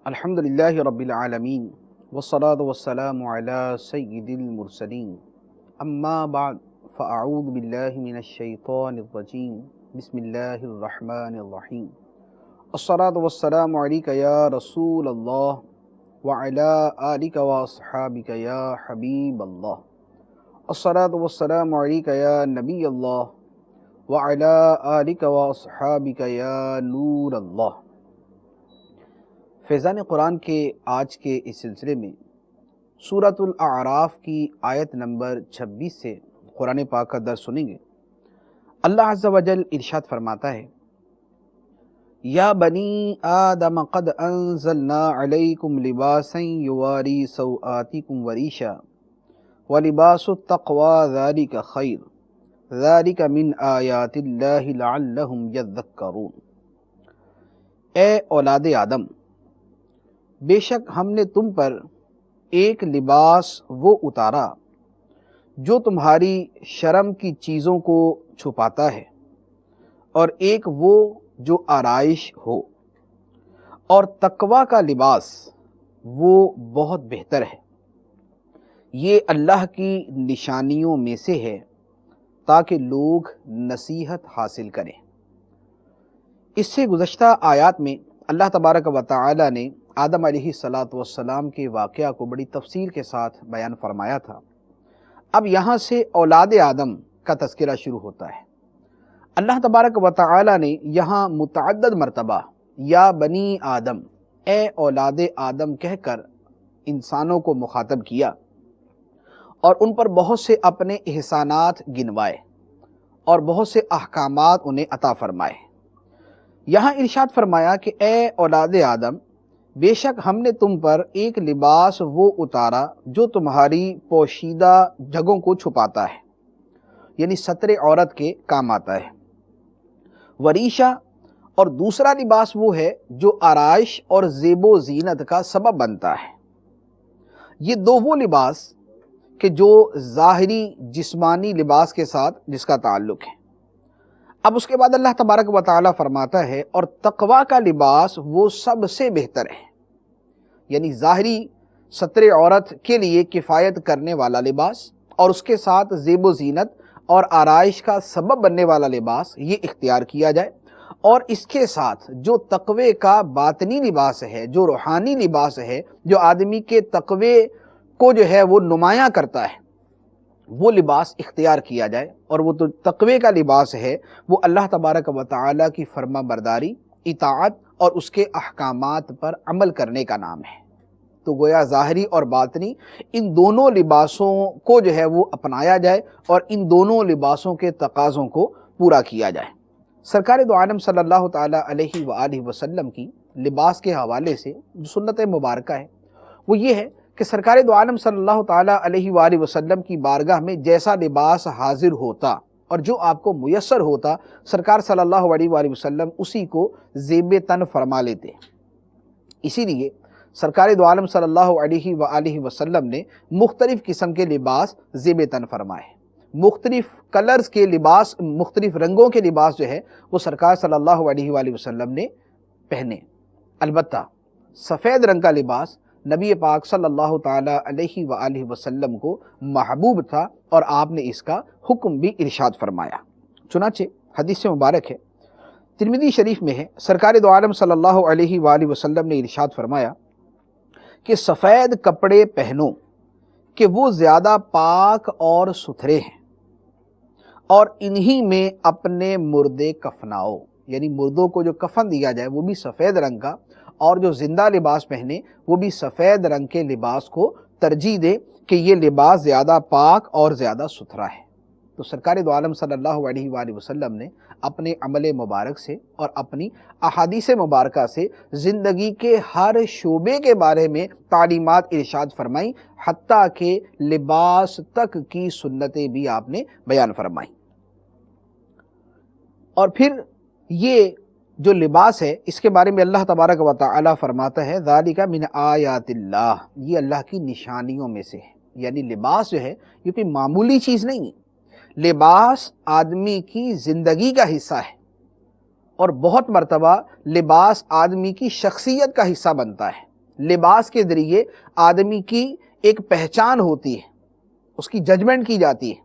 الحمد للہ رب العالمین والصلاة والسلام علی سید المرسلین اما بعد فاعوذ باللہ من الشیطان الرجیم بسم اللہ الرحمن الرحیم الصلاة والسلام علیک یا رسول اللہ وعلی آلک واصحابک یا حبیب اللہ الصلاة والسلام علیک یا نبی اللہ وعلی آلک واصحابک یا نور اللہ۔ فیضان قرآن کے آج کے اس سلسلے میں سورۃ الاعراف کی آیت نمبر 26 سے قرآن پاک کا درس سنیں گے۔ اللہ عز و جل ارشاد فرماتا ہے، یا بنی آدم قد انزلنا علیکم لباسا یواری سوآتکم وریشا ولباس التقوی ذالک خیر ذالک من آیات اللہ لعلہم یذکرون۔ اے اولاد آدم، بے شک ہم نے تم پر ایک لباس وہ اتارا جو تمہاری شرم کی چیزوں کو چھپاتا ہے، اور ایک وہ جو آرائش ہو، اور تقوی کا لباس وہ بہت بہتر ہے۔ یہ اللہ کی نشانیوں میں سے ہے تاکہ لوگ نصیحت حاصل کریں۔ اس سے گزشتہ آیات میں اللہ تبارک و تعالی نے آدم علیہ السلام کے واقعہ کو بڑی تفصیل کے ساتھ بیان فرمایا تھا۔ اب یہاں سے اولاد آدم کا تذکرہ شروع ہوتا ہے۔ اللہ تبارک و تعالی نے یہاں متعدد مرتبہ یا بنی آدم، اے اولاد آدم کہہ کر انسانوں کو مخاطب کیا، اور ان پر بہت سے اپنے احسانات گنوائے اور بہت سے احکامات انہیں عطا فرمائے۔ یہاں ارشاد فرمایا کہ اے اولاد آدم، بے شک ہم نے تم پر ایک لباس وہ اتارا جو تمہاری پوشیدہ جگہوں کو چھپاتا ہے، یعنی ستر عورت کے کام آتا ہے۔ وریشہ، اور دوسرا لباس وہ ہے جو آرائش اور زیب و زینت کا سبب بنتا ہے۔ یہ دو وہ لباس کہ جو ظاہری جسمانی لباس کے ساتھ جس کا تعلق ہے۔ اب اس کے بعد اللہ تبارک و تعالی فرماتا ہے، اور تقوی کا لباس وہ سب سے بہتر ہے، یعنی ظاہری ستر عورت کے لیے کفایت کرنے والا لباس، اور اس کے ساتھ زیب و زینت اور آرائش کا سبب بننے والا لباس یہ اختیار کیا جائے۔ اور اس کے ساتھ جو تقوی کا باطنی لباس ہے، جو روحانی لباس ہے، جو آدمی کے تقوی کو جو ہے وہ نمایاں کرتا ہے، وہ لباس اختیار کیا جائے۔ اور وہ تو تقوی کا لباس ہے، وہ اللہ تبارک و تعالی کی فرما برداری، اطاعت اور اس کے احکامات پر عمل کرنے کا نام ہے۔ تو گویا ظاہری اور باطنی ان دونوں لباسوں کو جو ہے وہ اپنایا جائے اور ان دونوں لباسوں کے تقاضوں کو پورا کیا جائے۔ سرکار دو عالم صلی اللہ تعالی علیہ وآلہ وسلم کی لباس کے حوالے سے جو سنت مبارکہ ہے وہ یہ ہے کہ سرکار دو عالم صلی اللہ تعالیٰ علیہ وآلہ وسلم کی بارگاہ میں جیسا لباس حاضر ہوتا اور جو آپ کو میسر ہوتا، سرکار صلی اللہ علیہ وآلہ وسلم اسی کو زیب تن فرما لیتے۔ اسی لیے سرکار دو عالم صلی اللہ علیہ وآلہ وسلم نے مختلف قسم کے لباس زیب تن فرمائے، مختلف کلرز کے لباس، مختلف رنگوں کے لباس جو ہے وہ سرکار صلی اللہ علیہ وآلہ وسلم نے پہنے۔ البتہ سفید رنگ کا لباس نبی پاک صلی اللہ تعالی علیہ وآلہ وسلم کو محبوب تھا، اور آپ نے اس کا حکم بھی ارشاد فرمایا۔ چنانچہ حدیث مبارک ہے، ترمذی شریف میں ہے، سرکار دو عالم صلی اللہ علیہ وآلہ وسلم نے ارشاد فرمایا کہ سفید کپڑے پہنو کہ وہ زیادہ پاک اور ستھرے ہیں، اور انہی میں اپنے مردے کفناؤ، یعنی مردوں کو جو کفن دیا جائے وہ بھی سفید رنگ کا، اور جو زندہ لباس پہنے وہ بھی سفید رنگ کے لباس کو ترجیح دے کہ یہ لباس زیادہ پاک اور زیادہ ستھرا ہے۔ تو سرکار دو عالم صلی اللہ علیہ وآلہ وسلم نے اپنے عمل مبارک سے اور اپنی احادیث مبارکہ سے زندگی کے ہر شعبے کے بارے میں تعلیمات ارشاد فرمائیں، حتیٰ کہ لباس تک کی سنتیں بھی آپ نے بیان فرمائیں۔ اور پھر یہ جو لباس ہے اس کے بارے میں اللہ تبارک و تعالی فرماتا ہے، ذالک من آیات اللہ، یہ اللہ کی نشانیوں میں سے ہے۔ یعنی لباس جو ہے یہ کوئی معمولی چیز نہیں ہے، لباس آدمی کی زندگی کا حصہ ہے، اور بہت مرتبہ لباس آدمی کی شخصیت کا حصہ بنتا ہے۔ لباس کے ذریعے آدمی کی ایک پہچان ہوتی ہے، اس کی ججمنٹ کی جاتی ہے،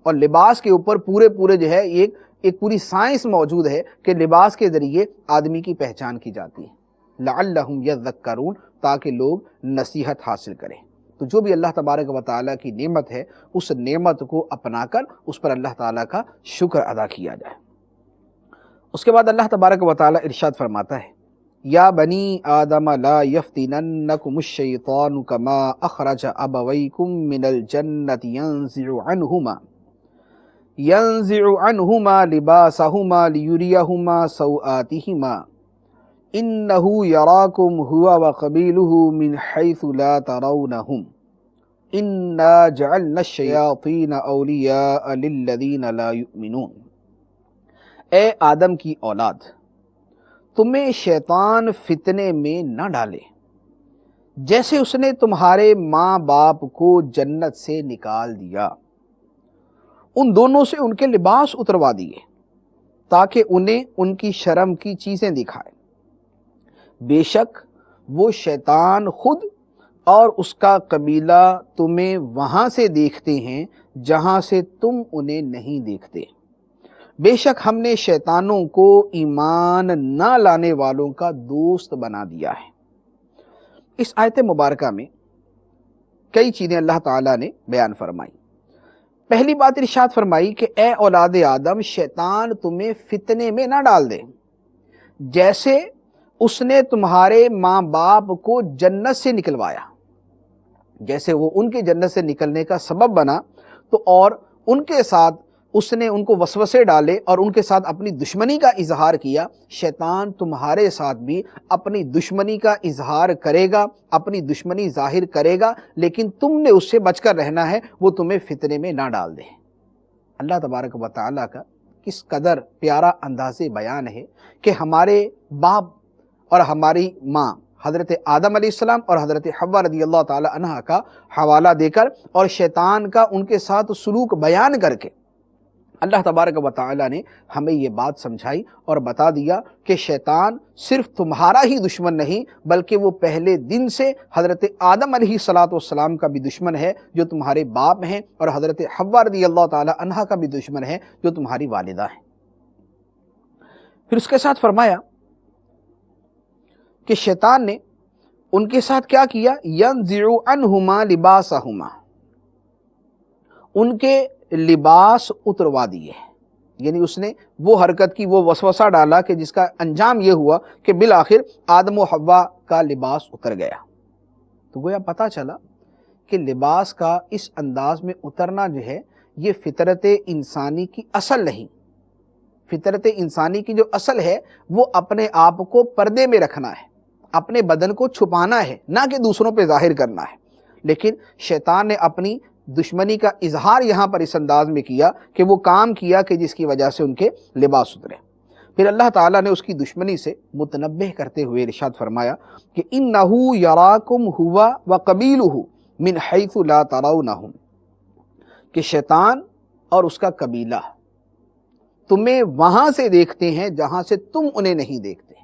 اور لباس کے اوپر پورے جو ہے ایک پوری سائنس موجود ہے کہ لباس کے ذریعے آدمی کی پہچان کی جاتی ہے، لعلہم یذکرون، تاکہ لوگ نصیحت حاصل کریں۔ تو جو بھی اللہ تبارک و تعالیٰ کی نعمت ہے، اس نعمت کو اپنا کر اس پر اللہ تعالیٰ کا شکر ادا کیا جائے۔ اس کے بعد اللہ تبارک و تعالیٰ ارشاد فرماتا ہے، یا بنی آدم لا یفتننکم الشیطان کما اخرج ابویکم من الجنت ينزع عنهما لباسهما ليريهما سوآتهما إنه يراكم هو وقبيله من حيث لا ترونهم إنا جعلنا الشياطين أولياء للذين لا يؤمنون۔ اے آدم کی اولاد، تمہیں شیطان فتنے میں نہ ڈالے جیسے اس نے تمہارے ماں باپ کو جنت سے نکال دیا، ان دونوں سے ان کے لباس اتروا دیے تاکہ انہیں ان کی شرم کی چیزیں دکھائے۔ بے شک وہ شیطان خود اور اس کا قبیلہ تمہیں وہاں سے دیکھتے ہیں جہاں سے تم انہیں نہیں دیکھتے۔ بے شک ہم نے شیطانوں کو ایمان نہ لانے والوں کا دوست بنا دیا ہے۔ اس آیت مبارکہ میں کئی چیزیں اللہ تعالیٰ نے بیان فرمائی۔ پہلی بات ارشاد فرمائی کہ اے اولاد آدم، شیطان تمہیں فتنے میں نہ ڈال دے جیسے اس نے تمہارے ماں باپ کو جنت سے نکلوایا، جیسے وہ ان کے جنت سے نکلنے کا سبب بنا، تو اور ان کے ساتھ اس نے ان کو وسوسے ڈالے اور ان کے ساتھ اپنی دشمنی کا اظہار کیا۔ شیطان تمہارے ساتھ بھی اپنی دشمنی کا اظہار کرے گا، اپنی دشمنی ظاہر کرے گا، لیکن تم نے اس سے بچ کر رہنا ہے، وہ تمہیں فتنے میں نہ ڈال دے۔ اللہ تبارک و تعالیٰ کا کس قدر پیارا انداز بیان ہے کہ ہمارے باپ اور ہماری ماں حضرت آدم علیہ السلام اور حضرت حوا رضی اللہ تعالی عنہا کا حوالہ دے کر اور شیطان کا ان کے ساتھ سلوک بیان کر کے اللہ تبارک و تعالیٰ نے ہمیں یہ بات سمجھائی اور بتا دیا کہ شیطان صرف تمہارا ہی دشمن نہیں، بلکہ وہ پہلے دن سے حضرت آدم علیہ السلام کا بھی دشمن ہے جو تمہارے باپ ہیں، اور حضرت حوا رضی اللہ تعالی عنہا کا بھی دشمن ہے جو تمہاری والدہ ہیں۔ پھر اس کے ساتھ فرمایا کہ شیطان نے ان کے ساتھ کیا کیا، يَنزِعُ عَنْهُمَا لِبَاسَهُمَا، ان کے لباس اتروا دیے، یعنی اس نے وہ حرکت کی، وہ وسوسہ ڈالا کہ جس کا انجام یہ ہوا کہ بالآخر آدم و حوا کا لباس اتر گیا۔ تو گویا پتہ چلا کہ لباس کا اس انداز میں اترنا جو ہے یہ فطرت انسانی کی اصل نہیں۔ فطرت انسانی کی جو اصل ہے وہ اپنے آپ کو پردے میں رکھنا ہے، اپنے بدن کو چھپانا ہے، نہ کہ دوسروں پہ ظاہر کرنا ہے۔ لیکن شیطان نے اپنی دشمنی کا اظہار یہاں پر اس انداز میں کیا کہ وہ کام کیا کہ جس کی وجہ سے ان کے لباس اترے۔ پھر اللہ تعالیٰ نے اس کی دشمنی سے متنبہ کرتے ہوئے ارشاد فرمایا کہ اِنَّهُ يَرَاكُمْ هُوَ وَقَبِيلُهُ مِنْ حَيْثُ لَا تَرَوْنَهُمْ، کہ شیطان اور اس کا قبیلہ تمہیں وہاں سے دیکھتے ہیں جہاں سے تم انہیں نہیں دیکھتے۔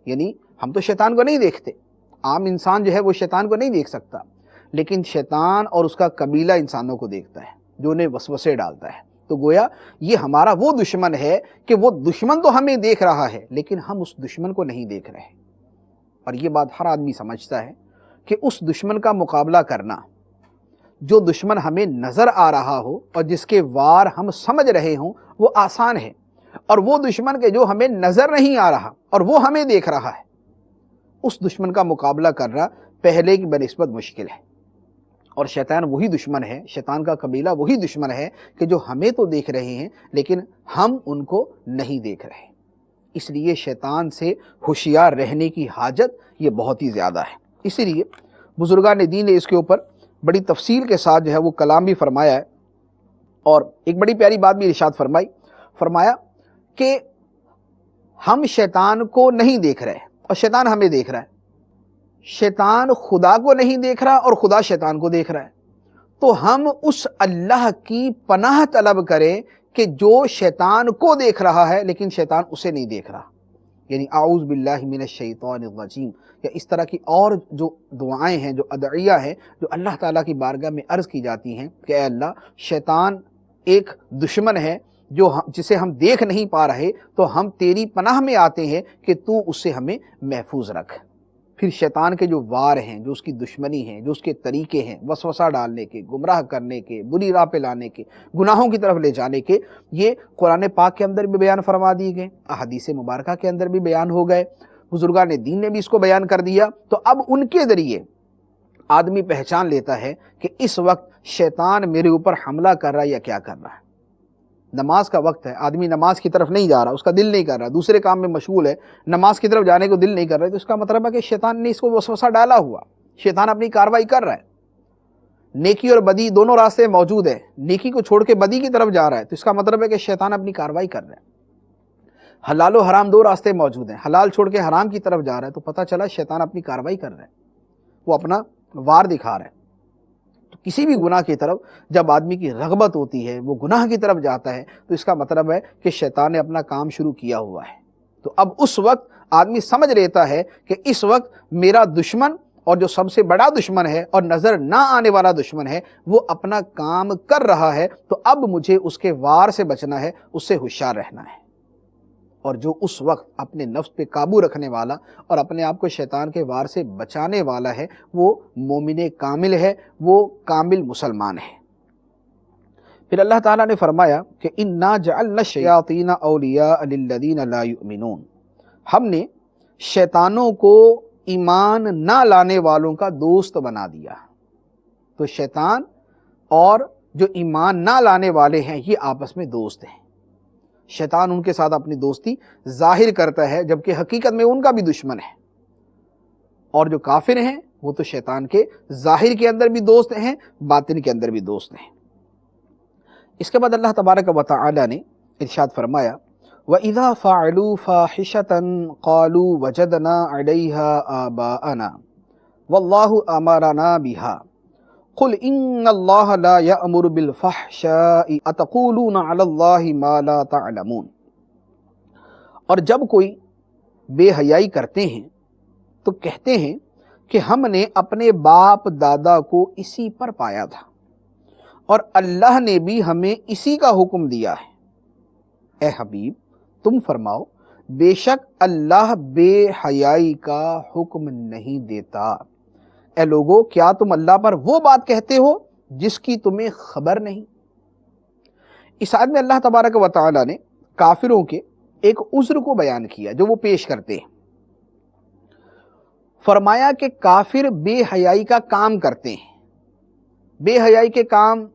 یعنی ہم تو شیطان کو نہیں دیکھتے، عام انسان جو ہے وہ شیطان کو نہیں دیکھ سکتا، لیکن شیطان اور اس کا قبیلہ انسانوں کو دیکھتا ہے جو انہیں وسوسے ڈالتا ہے۔ تو گویا یہ ہمارا وہ دشمن ہے کہ وہ دشمن تو ہمیں دیکھ رہا ہے لیکن ہم اس دشمن کو نہیں دیکھ رہے۔ اور یہ بات ہر آدمی سمجھتا ہے کہ اس دشمن کا مقابلہ کرنا جو دشمن ہمیں نظر آ رہا ہو اور جس کے وار ہم سمجھ رہے ہوں وہ آسان ہے، اور وہ دشمن کے جو ہمیں نظر نہیں آ رہا اور وہ ہمیں دیکھ رہا ہے، اس دشمن کا مقابلہ کرنا پہلے کی بنسبت مشکل ہے۔ اور شیطان وہی دشمن ہے، شیطان کا قبیلہ وہی دشمن ہے کہ جو ہمیں تو دیکھ رہے ہیں لیکن ہم ان کو نہیں دیکھ رہے۔ اس لیے شیطان سے ہوشیار رہنے کی حاجت یہ بہت ہی زیادہ ہے۔ اسی لیے بزرگان دین نے اس کے اوپر بڑی تفصیل کے ساتھ جو ہے وہ کلام بھی فرمایا ہے، اور ایک بڑی پیاری بات بھی ارشاد فرمایا کہ ہم شیطان کو نہیں دیکھ رہے اور شیطان ہمیں دیکھ رہا ہے۔ شیطان خدا کو نہیں دیکھ رہا اور خدا شیطان کو دیکھ رہا ہے، تو ہم اس اللہ کی پناہ طلب کریں کہ جو شیطان کو دیکھ رہا ہے لیکن شیطان اسے نہیں دیکھ رہا۔ یعنی اعوذ باللہ من الشیطان الرجیم، یا اس طرح کی اور جو دعائیں ہیں، جو ادعیہ ہیں، جو اللہ تعالیٰ کی بارگاہ میں عرض کی جاتی ہیں کہ اے اللہ، شیطان ایک دشمن ہے جسے ہم دیکھ نہیں پا رہے، تو ہم تیری پناہ میں آتے ہیں کہ تو اس سے ہمیں محفوظ رکھ۔ پھر شیطان کے جو وار ہیں، جو اس کی دشمنی ہیں، جو اس کے طریقے ہیں وسوسہ ڈالنے کے، گمراہ کرنے کے، بری راہ پہ لانے کے، گناہوں کی طرف لے جانے کے، یہ قرآن پاک کے اندر بھی بیان فرما دیے گئے، احادیث مبارکہ کے اندر بھی بیان ہو گئے، بزرگان دین نے بھی اس کو بیان کر دیا۔ تو اب ان کے ذریعے آدمی پہچان لیتا ہے کہ اس وقت شیطان میرے اوپر حملہ کر رہا ہے یا کیا کر رہا ہے۔ نماز کا وقت ہے، آدمی نماز کی طرف نہیں جا رہا، اس کا دل نہیں کر رہا، دوسرے کام میں مشغول ہے، نماز کی طرف جانے کو دل نہیں کر رہا ہے، تو اس کا مطلب ہے کہ شیطان نے اس کو وسوسہ ڈالا ہوا، شیطان اپنی کارروائی کر رہا ہے۔ نیکی اور بدی دونوں راستے موجود ہیں، نیکی کو چھوڑ کے بدی کی طرف جا رہا ہے، تو اس کا مطلب ہے کہ شیطان اپنی کارروائی کر رہا ہے۔ حلال و حرام دو راستے موجود ہیں، حلال چھوڑ کے حرام کی طرف جا رہا ہے، تو پتہ چلا شیطان اپنی کارروائی کر رہا ہے، وہ اپنا وار دکھا رہا ہے۔ تو کسی بھی گناہ کی طرف جب آدمی کی رغبت ہوتی ہے، وہ گناہ کی طرف جاتا ہے، تو اس کا مطلب ہے کہ شیطان نے اپنا کام شروع کیا ہوا ہے۔ تو اب اس وقت آدمی سمجھ لیتا ہے کہ اس وقت میرا دشمن، اور جو سب سے بڑا دشمن ہے اور نظر نہ آنے والا دشمن ہے، وہ اپنا کام کر رہا ہے، تو اب مجھے اس کے وار سے بچنا ہے، اس سے ہوشیار رہنا ہے۔ اور جو اس وقت اپنے نفس پہ قابو رکھنے والا اور اپنے آپ کو شیطان کے وار سے بچانے والا ہے، وہ مومن کامل ہے، وہ کامل مسلمان ہے۔ پھر اللہ تعالیٰ نے فرمایا کہ اِنَّا جَعَلْنَا الشَّيَاطِينَ أَوْلِيَاءَ لِلَّذِينَ لَا يُؤْمِنُونَ، ہم نے شیطانوں کو ایمان نہ لانے والوں کا دوست بنا دیا۔ تو شیطان اور جو ایمان نہ لانے والے ہیں، یہ آپس میں دوست ہیں۔ شیطان ان کے ساتھ اپنی دوستی ظاہر کرتا ہے، جبکہ حقیقت میں ان کا بھی دشمن ہے۔ اور جو کافر ہیں وہ تو شیطان کے ظاہر کے اندر بھی دوست ہیں، باطن کے اندر بھی دوست ہیں۔ اس کے بعد اللہ تبارک و تعالی نے ارشاد فرمایا وَإِذَا فَعَلُوا فَاحِشَةً قَالُوا وَجَدْنَا عَلَيْهَا آبَاءَنَا وَاللَّهُ أَمَرَنَا بِهَا قُلْ إِنَّ اللَّهَ لَا يَأْمُرُ بِالْفَحْشَاءِ أَتَقُولُونَ عَلَى اللَّهِ مَا لَا تَعْلَمُونَ۔ اور جب کوئی بے حیائی کرتے ہیں تو کہتے ہیں کہ ہم نے اپنے باپ دادا کو اسی پر پایا تھا، اور اللہ نے بھی ہمیں اسی کا حکم دیا ہے۔ اے حبیب، تم فرماؤ، بے شک اللہ بے حیائی کا حکم نہیں دیتا۔ اے لوگو، کیا تم اللہ پر وہ بات کہتے ہو جس کی تمہیں خبر نہیں؟ اس آیت میں اللہ تبارک و تعالی نے کافروں کے ایک عذر کو بیان کیا جو وہ پیش کرتے ہیں۔ فرمایا کہ کافر بے حیائی کا کام کرتے ہیں۔ بے حیائی کے کام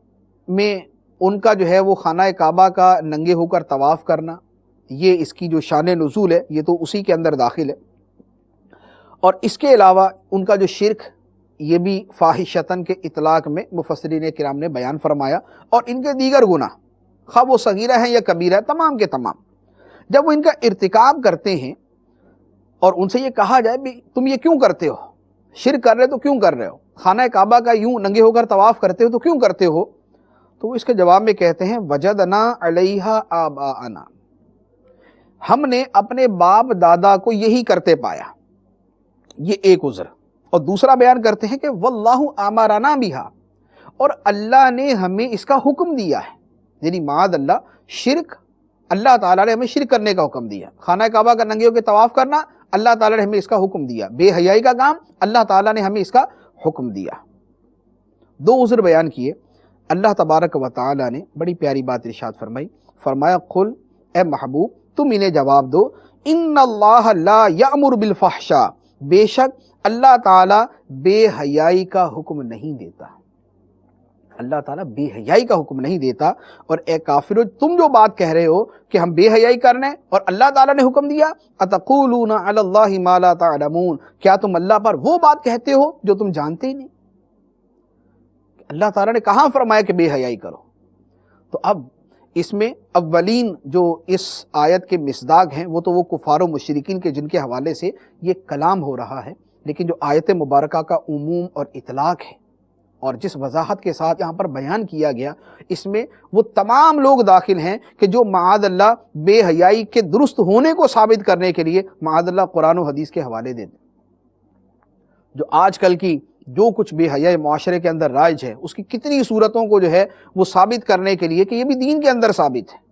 میں ان کا جو ہے وہ خانہ کعبہ کا ننگے ہو کر طواف کرنا، یہ اس کی جو شان نزول ہے یہ تو اسی کے اندر داخل ہے۔ اور اس کے علاوہ ان کا جو شرک، یہ بھی فاحشتاً کے اطلاق میں مفسرین کرام نے بیان فرمایا، اور ان کے دیگر گناہ، خواہ وہ صغیرہ ہیں یا کبیرہ ہے، تمام کے تمام جب وہ ان کا ارتکاب کرتے ہیں اور ان سے یہ کہا جائے بھی تم یہ کیوں کرتے ہو، شرک کر رہے تو کیوں کر رہے ہو، خانہ کعبہ کا یوں ننگے ہو کر طواف کرتے ہو تو کیوں کرتے ہو، تو وہ اس کے جواب میں کہتے ہیں وجدنا علیہا آباءنا، ہم نے اپنے باپ دادا کو یہی کرتے پایا۔ یہ ایک عذر۔ اور دوسرا بیان کرتے ہیں کہ واللہ امرنا بہا، اور اللہ نے ہمیں اس کا حکم دیا ہے، یعنی معاذ اللہ شرک، اللہ تعالیٰ نے ہمیں شرک کرنے کا حکم دیا۔ خانہ کعبہ کا ننگے ہو کے طواف کرنا، اللہ تعالیٰ نے ہمیں اس کا حکم دیا۔ بے حیائی کا کام، اللہ تعالیٰ نے ہمیں اس کا حکم دیا۔ دو عذر بیان کیے۔ اللہ تبارک و تعالیٰ نے بڑی پیاری بات ارشاد فرمائی، فرمایا قل، اے محبوب تم انہیں جواب دو، ان اللہ لا یأمر بالفحشاء، بے شک اللہ تعالیٰ بے حیائی کا حکم نہیں دیتا۔ اللہ تعالیٰ بے حیائی کا حکم نہیں دیتا۔ اور اے کافرو، تم جو بات کہہ رہے ہو کہ ہم بے حیائی کرنے اور اللہ تعالیٰ نے حکم دیا، اتقولون علی اللہ ما لا تعلمون، کیا تم اللہ پر وہ بات کہتے ہو جو تم جانتے ہی نہیں؟ اللہ تعالیٰ نے کہاں فرمایا کہ بے حیائی کرو؟ تو اب اس میں اولین جو اس آیت کے مصداق ہیں وہ تو وہ کفار و مشرکین کے جن کے حوالے سے یہ کلام ہو رہا ہے، لیکن جو آیت مبارکہ کا عموم اور اطلاق ہے اور جس وضاحت کے ساتھ یہاں پر بیان کیا گیا، اس میں وہ تمام لوگ داخل ہیں کہ جو معاذ اللہ بے حیائی کے درست ہونے کو ثابت کرنے کے لیے معاذ اللہ قرآن و حدیث کے حوالے دیتے ہیں۔ جو آج کل کی جو کچھ بے حیائی معاشرے کے اندر رائج ہے، اس کی کتنی صورتوں کو جو ہے وہ ثابت کرنے کے لیے کہ یہ بھی دین کے اندر ثابت ہے۔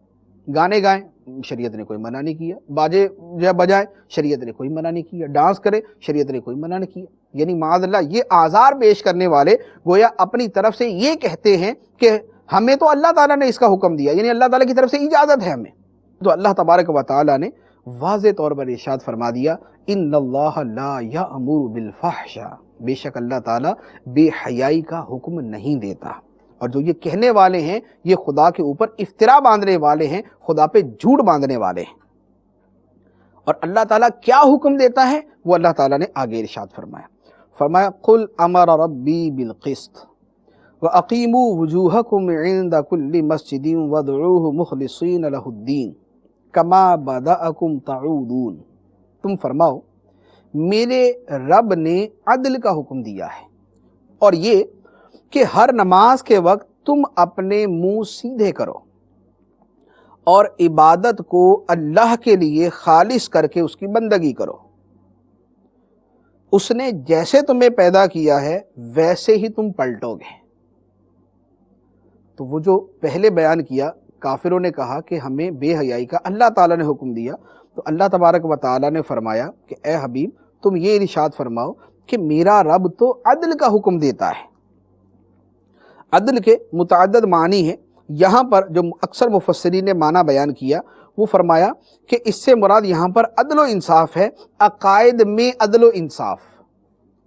گانے گائیں، شریعت نے کوئی منع نہیں کیا، باجے جو ہے بجائیں، شریعت نے کوئی منع نہیں کیا، ڈانس کرے، شریعت نے کوئی منع نہیں کیا۔ یعنی معاذ اللہ یہ آزار پیش کرنے والے گویا اپنی طرف سے یہ کہتے ہیں کہ ہمیں تو اللہ تعالیٰ نے اس کا حکم دیا، یعنی اللہ تعالیٰ کی طرف سے اجازت ہے ہمیں۔ تو اللہ تبارک و تعالیٰ نے واضح طور پر ارشاد فرما دیا، ان اللہ لا یأمر بالفحشاء، بے شک اللہ تعالیٰ بے حیائی کا حکم نہیں دیتا۔ اور جو یہ کہنے والے ہیں یہ خدا کے اوپر افترا باندھنے والے ہیں، خدا پہ جھوٹ باندھنے والے ہیں۔ اور اللہ تعالیٰ کیا حکم دیتا ہے وہ اللہ تعالیٰ نے آگے ارشاد فرمایا قل امر ربی بالقسط وَأَقِيمُوا وُجُوهَكُمْ عِنْدَ كُلِّ مَسْجِدٍ وَادْعُوهُ مُخْلِصِينَ لَهُ الدِّينَ كَمَا بَدَأَكُمْ تَعُودُونَ، تم فرماؤ میرے رب نے عدل کا حکم دیا ہے، اور یہ کہ ہر نماز کے وقت تم اپنے منہ سیدھے کرو اور عبادت کو اللہ کے لیے خالص کر کے اس کی بندگی کرو۔ اس نے جیسے تمہیں پیدا کیا ہے ویسے ہی تم پلٹو گے۔ تو وہ جو پہلے بیان کیا، کافروں نے کہا کہ ہمیں بے حیائی کا اللہ تعالیٰ نے حکم دیا، تو اللہ تبارک و تعالیٰ نے فرمایا کہ اے حبیب تم یہ ارشاد فرماؤ کہ میرا رب تو عدل کا حکم دیتا ہے۔ عدل کے متعدد معنی ہیں، یہاں پر جو اکثر مفسرین نے معنی بیان کیا وہ فرمایا کہ اس سے مراد یہاں پر عدل و انصاف ہے، عقائد میں عدل و انصاف،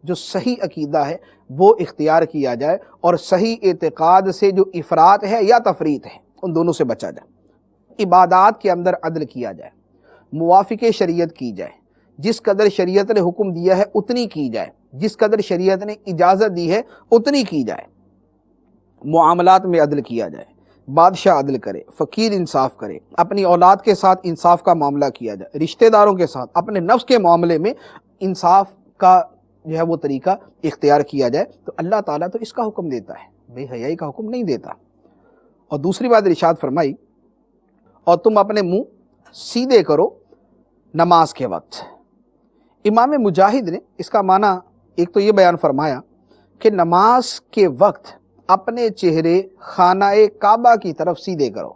جو صحیح عقیدہ ہے وہ اختیار کیا جائے اور صحیح اعتقاد سے جو افراط ہے یا تفریط ہے ان دونوں سے بچا جائے۔ عبادات کے اندر عدل کیا جائے، موافق شریعت کی جائے، جس قدر شریعت نے حکم دیا ہے اتنی کی جائے، جس قدر شریعت نے اجازت دی ہے اتنی کی جائے۔ معاملات میں عدل کیا جائے، بادشاہ عدل کرے، فقیر انصاف کرے، اپنی اولاد کے ساتھ انصاف کا معاملہ کیا جائے، رشتہ داروں کے ساتھ، اپنے نفس کے معاملے میں انصاف کا جو ہے وہ طریقہ اختیار کیا جائے، تو اللہ تعالیٰ تو اس کا حکم دیتا ہے، بے حیائی کا حکم نہیں دیتا۔ اور دوسری بات ارشاد فرمائی اور تم اپنے منہ سیدھے کرو نماز کے وقت۔ امام مجاہد نے اس کا معنی ایک تو یہ بیان فرمایا کہ نماز کے وقت اپنے چہرے خانہ کعبہ کی طرف سیدھے کرو،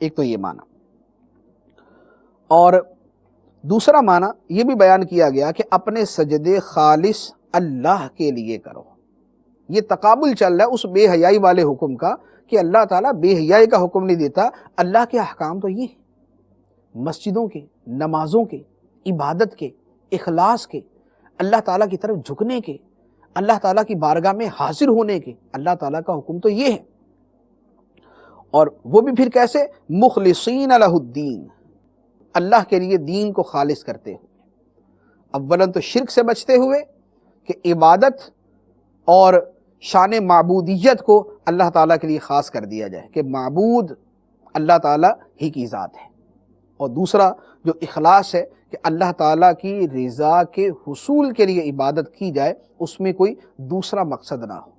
ایک تو یہ معنی، اور دوسرا معنی یہ بھی بیان کیا گیا کہ اپنے سجدے خالص اللہ کے لیے کرو۔ یہ تقابل چل رہا ہے اس بے حیائی والے حکم کا کہ اللہ تعالیٰ بے حیائی کا حکم نہیں دیتا، اللہ کے احکام تو یہ ہیں، مسجدوں کے، نمازوں کے، عبادت کے، اخلاص کے، اللہ تعالیٰ کی طرف جھکنے کے، اللہ تعالیٰ کی بارگاہ میں حاضر ہونے کے، اللہ تعالیٰ کا حکم تو یہ ہے۔ اور وہ بھی پھر کیسے؟ مخلصین لہ الدین، اللہ کے لیے دین کو خالص کرتے ہوئے، اولاً تو شرک سے بچتے ہوئے کہ عبادت اور شان معبودیت کو اللہ تعالیٰ کے لیے خاص کر دیا جائے کہ معبود اللہ تعالیٰ ہی کی ذات ہے، اور دوسرا جو اخلاص ہے کہ اللہ تعالیٰ کی رضا کے حصول کے لیے عبادت کی جائے، اس میں کوئی دوسرا مقصد نہ ہو،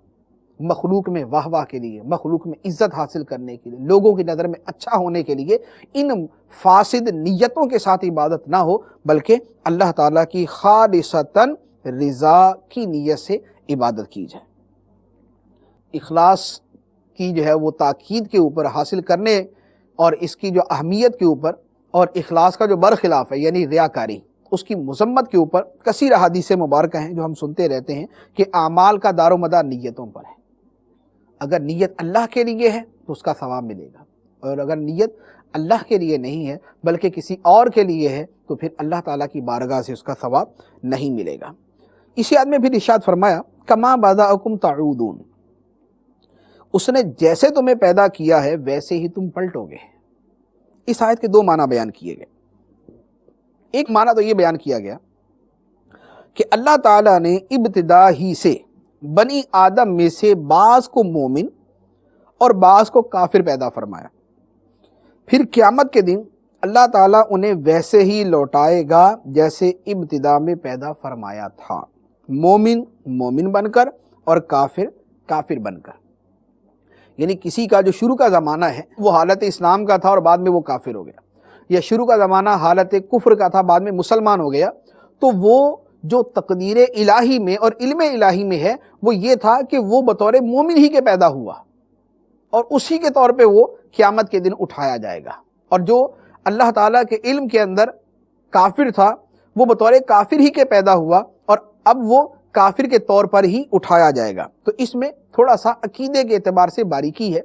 مخلوق میں واہ واہ کے لیے، مخلوق میں عزت حاصل کرنے کے لیے، لوگوں کی نظر میں اچھا ہونے کے لیے ان فاسد نیتوں کے ساتھ عبادت نہ ہو، بلکہ اللہ تعالیٰ کی خالصتاً رضا کی نیت سے عبادت کی جائے۔ اخلاص کی جو ہے وہ تاکید کے اوپر حاصل کرنے اور اس کی جو اہمیت کے اوپر، اور اخلاص کا جو برخلاف ہے یعنی ریاکاری، اس کی مذمت کے اوپر کثیر احادیث مبارکہ ہیں جو ہم سنتے رہتے ہیں کہ اعمال کا دار و مدار نیتوں پر ہے۔ اگر نیت اللہ کے لیے ہے تو اس کا ثواب ملے گا، اور اگر نیت اللہ کے لیے نہیں ہے بلکہ کسی اور کے لیے ہے تو پھر اللہ تعالیٰ کی بارگاہ سے اس کا ثواب نہیں ملے گا۔ اسی آیت میں پھر ارشاد فرمایا کما بدأکم تعودون، اس نے جیسے تمہیں پیدا کیا ہے ویسے ہی تم پلٹو گے۔ اس آیت کے دو معنی بیان کیے گئے۔ ایک معنی تو یہ بیان کیا گیا کہ اللہ تعالیٰ نے ابتدا ہی سے بنی آدم میں سے بعض کو مومن اور بعض کو کافر پیدا فرمایا، پھر قیامت کے دن اللہ تعالیٰ انہیں ویسے ہی لوٹائے گا جیسے ابتدا میں پیدا فرمایا تھا، مومن مومن بن کر اور کافر کافر بن کر، یعنی کسی کا جو شروع کا زمانہ ہے وہ حالت اسلام کا تھا اور بعد میں وہ کافر ہو گیا، یا شروع کا زمانہ حالت کفر کا تھا بعد میں مسلمان ہو گیا، تو وہ جو تقدیر الہی میں اور علم الہی میں ہے وہ یہ تھا کہ وہ بطور مومن ہی کے پیدا ہوا اور اسی کے طور پہ وہ قیامت کے دن اٹھایا جائے گا، اور جو اللہ تعالیٰ کے علم کے اندر کافر تھا وہ بطور کافر ہی کے پیدا ہوا اور اب وہ کافر کے طور پر ہی اٹھایا جائے گا۔ تو اس میں تھوڑا سا عقیدے کے اعتبار سے باریکی ہے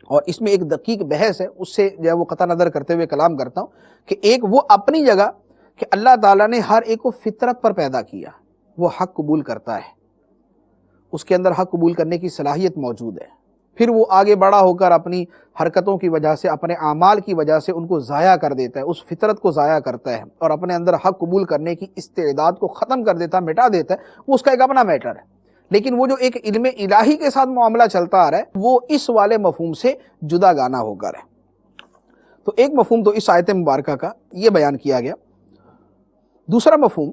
اور اس میں ایک دقیق بحث ہے، اس سے جو ہے وہ قطع نظر کرتے ہوئے کلام کرتا ہوں کہ ایک وہ اپنی جگہ کہ اللہ تعالیٰ نے ہر ایک کو فطرت پر پیدا کیا، وہ حق قبول کرتا ہے، اس کے اندر حق قبول کرنے کی صلاحیت موجود ہے، پھر وہ آگے بڑا ہو کر اپنی حرکتوں کی وجہ سے، اپنے اعمال کی وجہ سے ان کو ضائع کر دیتا ہے، اس فطرت کو ضائع کرتا ہے اور اپنے اندر حق قبول کرنے کی استعداد کو ختم کر دیتا ہے، مٹا دیتا ہے، وہ اس کا ایک اپنا میٹر ہے۔ لیکن وہ جو ایک علم الہی کے ساتھ معاملہ چلتا آ رہا ہے وہ اس والے مفہوم سے جدا گانا ہو کر ہے۔ تو ایک مفہوم تو اس آیت مبارکہ کا یہ بیان کیا گیا۔ دوسرا مفہوم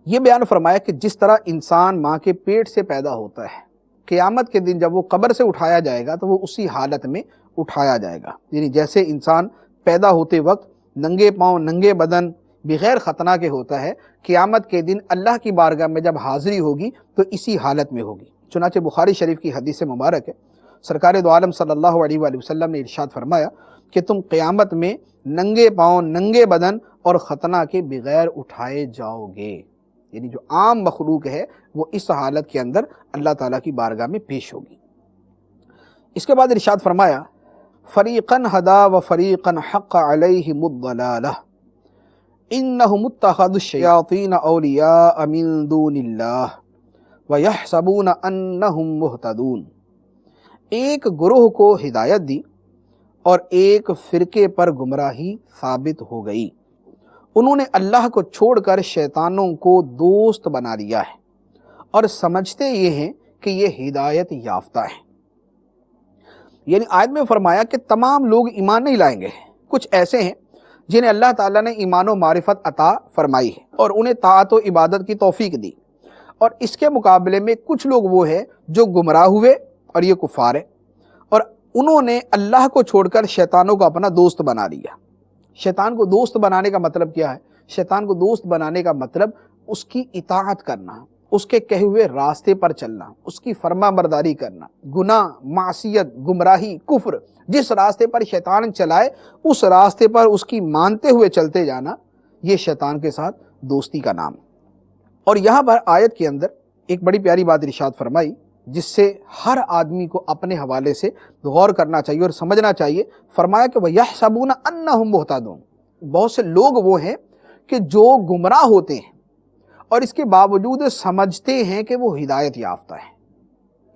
یہ بیان فرمایا کہ جس طرح انسان ماں کے پیٹ سے پیدا ہوتا ہے، قیامت کے دن جب وہ قبر سے اٹھایا جائے گا تو وہ اسی حالت میں اٹھایا جائے گا، یعنی جیسے انسان پیدا ہوتے وقت ننگے پاؤں ننگے بدن بغیر ختنہ کے ہوتا ہے، قیامت کے دن اللہ کی بارگاہ میں جب حاضری ہوگی تو اسی حالت میں ہوگی۔ چنانچہ بخاری شریف کی حدیث مبارک ہے، سرکار دو عالم صلی اللہ علیہ وآلہ وسلم نے ارشاد فرمایا کہ تم قیامت میں ننگے پاؤں ننگے بدن اور ختنہ کے بغیر اٹھائے جاؤ گے، یعنی جو عام مخلوق ہے وہ اس حالت کے اندر اللہ تعالیٰ کی بارگاہ میں پیش ہوگی۔ اس کے بعد ارشاد فرمایا فریقاً ہدا و فریقاً حق علیہم الضلالہ انہم اتخذوا الشیاطین اولیاء من دون اللہ ویحسبون انہم مہتدون۔ ایک گروہ کو ہدایت دی اور ایک فرقے پر گمراہی ثابت ہو گئی، انہوں نے اللہ کو چھوڑ کر شیطانوں کو دوست بنا لیا ہے اور سمجھتے یہ ہیں کہ یہ ہدایت یافتہ ہیں۔ یعنی آیت میں فرمایا کہ تمام لوگ ایمان نہیں لائیں گے، کچھ ایسے ہیں جنہیں اللہ تعالیٰ نے ایمان و معرفت عطا فرمائی ہے اور انہیں طاعت و عبادت کی توفیق دی، اور اس کے مقابلے میں کچھ لوگ وہ ہیں جو گمراہ ہوئے اور یہ کفار ہیں، اور انہوں نے اللہ کو چھوڑ کر شیطانوں کو اپنا دوست بنا لیا۔ شیطان کو دوست بنانے کا مطلب کیا ہے؟ شیطان کو دوست بنانے کا مطلب اس کی اطاعت کرنا، اس کے کہے ہوئے راستے پر چلنا، اس کی فرما برداری کرنا، گناہ، معصیت، گمراہی، کفر، جس راستے پر شیطان چلائے اس راستے پر اس کی مانتے ہوئے چلتے جانا، یہ شیطان کے ساتھ دوستی کا نام۔ اور یہاں پر آیت کے اندر ایک بڑی پیاری بات ارشاد فرمائی جس سے ہر آدمی کو اپنے حوالے سے غور کرنا چاہیے اور سمجھنا چاہیے۔ فرمایا کہ وَيَحْسَبُونَ أَنَّهُمْ مُهْتَدُونَ، بہت سے لوگ وہ ہیں کہ جو گمراہ ہوتے ہیں اور اس کے باوجود سمجھتے ہیں کہ وہ ہدایت یافتہ ہے۔